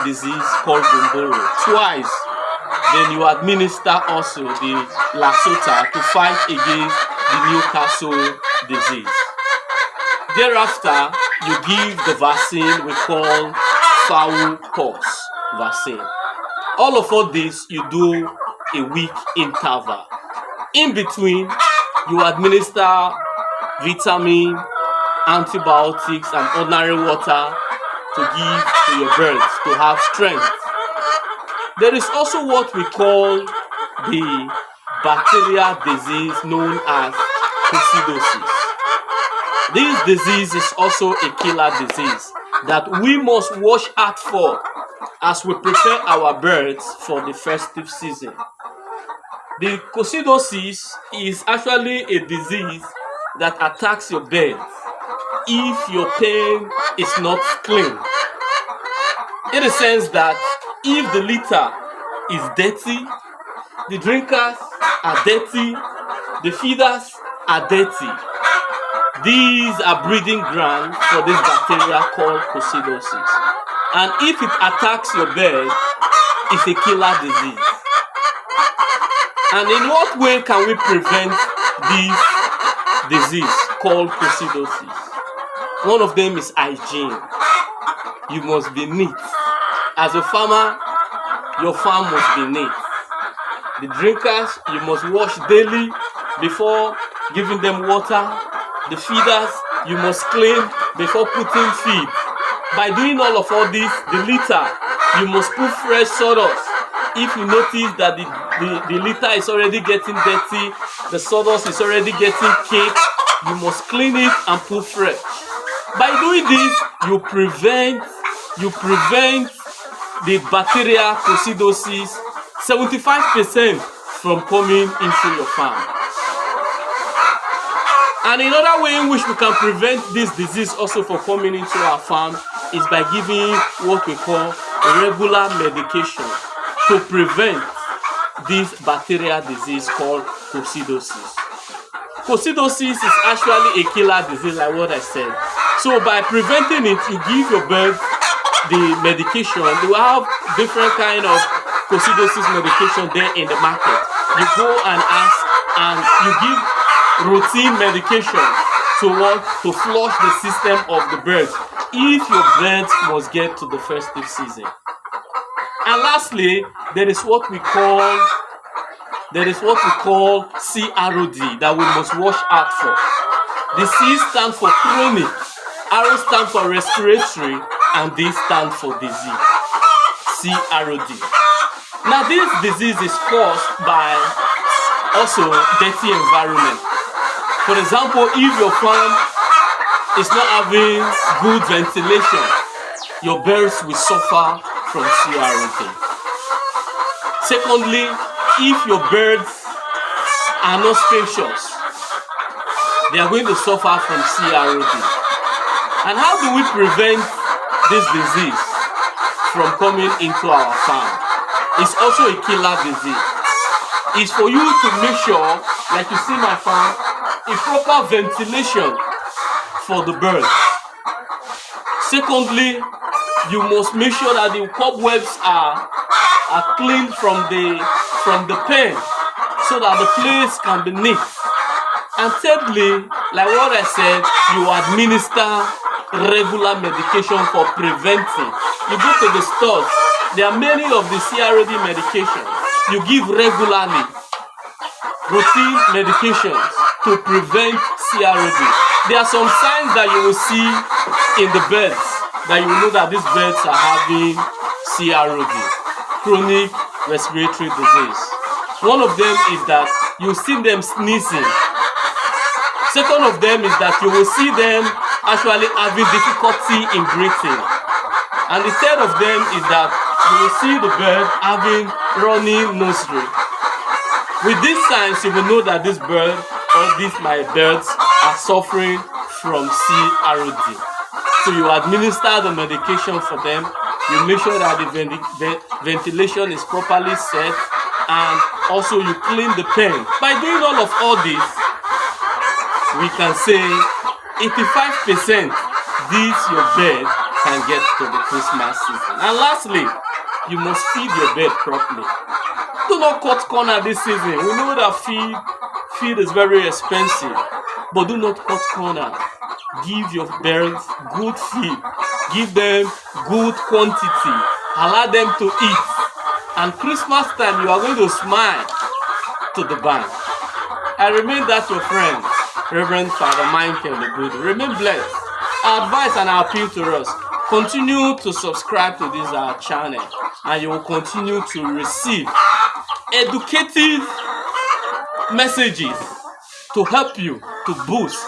disease called Gumboro twice. Then you administer also the Lasota to fight against the Newcastle disease. Thereafter, you give the vaccine we call fowl pox vaccine. All of this you do a week interval. In between, you administer vitamin, antibiotics, and ordinary water to give to your birds to have strength. There is also what we call the bacterial disease known as coccidiosis. This disease is also a killer disease that we must watch out for as we prepare our birds for the festive season. The coccidiosis is actually a disease that attacks your birds if your pen is not clean. In the sense that if the litter is dirty, the drinkers are dirty, the feeders are dirty. These are breeding grounds for this bacteria called coccidiosis. And if it attacks your bird, it's a killer disease. And in what way can we prevent this disease called coccidiosis? One of them is hygiene. You must be neat. As a farmer, your farm must be neat. The drinkers, you must wash daily before giving them water. The feeders, you must clean before putting feed. By doing all this, the litter, you must put fresh sawdust. If you notice that the litter is already getting dirty, the sawdust is already getting caked, you must clean it and put fresh. By doing this, you prevent the bacteria coccidiosis 75% from coming into your farm. And another way in which we can prevent this disease also from coming into our farm is by giving what we call regular medication to prevent this bacterial disease called coccidiosis. Coccidiosis is actually a killer disease, like what I said. So by preventing it, you give your bird the medication. They will have different kind of coccidiosis medication there in the market. You go and ask, and you give routine medication to flush the system of the birds if your birds must get to the festive season. And lastly, there is what we call CROD that we must watch out for. The C stands for chronic, R stands for respiratory, and D stands for disease. CROD. Now this disease is caused by also dirty environment. For example, if your farm is not having good ventilation, your birds will suffer from CROD. Secondly, if your birds are not spacious, they are going to suffer from CROD. And how do we prevent this disease from coming into our farm? It's also a killer disease. It's for you to make sure, like you see my farm, a proper ventilation for the birds. Secondly, you must make sure that the cobwebs are clean from the pen so that the place can be neat. And thirdly, like what I said, you administer regular medication for preventing. You go to the stores, there are many of the CROD medications. You give regularly routine medications to prevent CROD. There are some signs that you will see in the birds that you know that these birds are having CROD, chronic respiratory disease. One of them is that you see them sneezing. Second of them is that you will see them actually having difficulty in breathing. And the third of them is that you will see the bird having running nostril. With these signs, you will know that this bird or these my birds are suffering from CROD. So you administer the medication for them. You make sure that the ventilation is properly set, and also you clean the pen. By doing all this, we can say 85% these your bird can get to the Christmas season. And lastly, you must feed your bird properly. Do not cut corner this season. We know that feed is very expensive, but do not cut corner. Give your birds good feed. Give them good quantity. Allow them to eat. And Christmas time, you are going to smile to the bank. I remain that your friend, Reverend Father Michael Lebudu. Remain blessed. Our advice and our appeal to us, continue to subscribe to this our channel, and you will continue to receive educative messages to help you to boost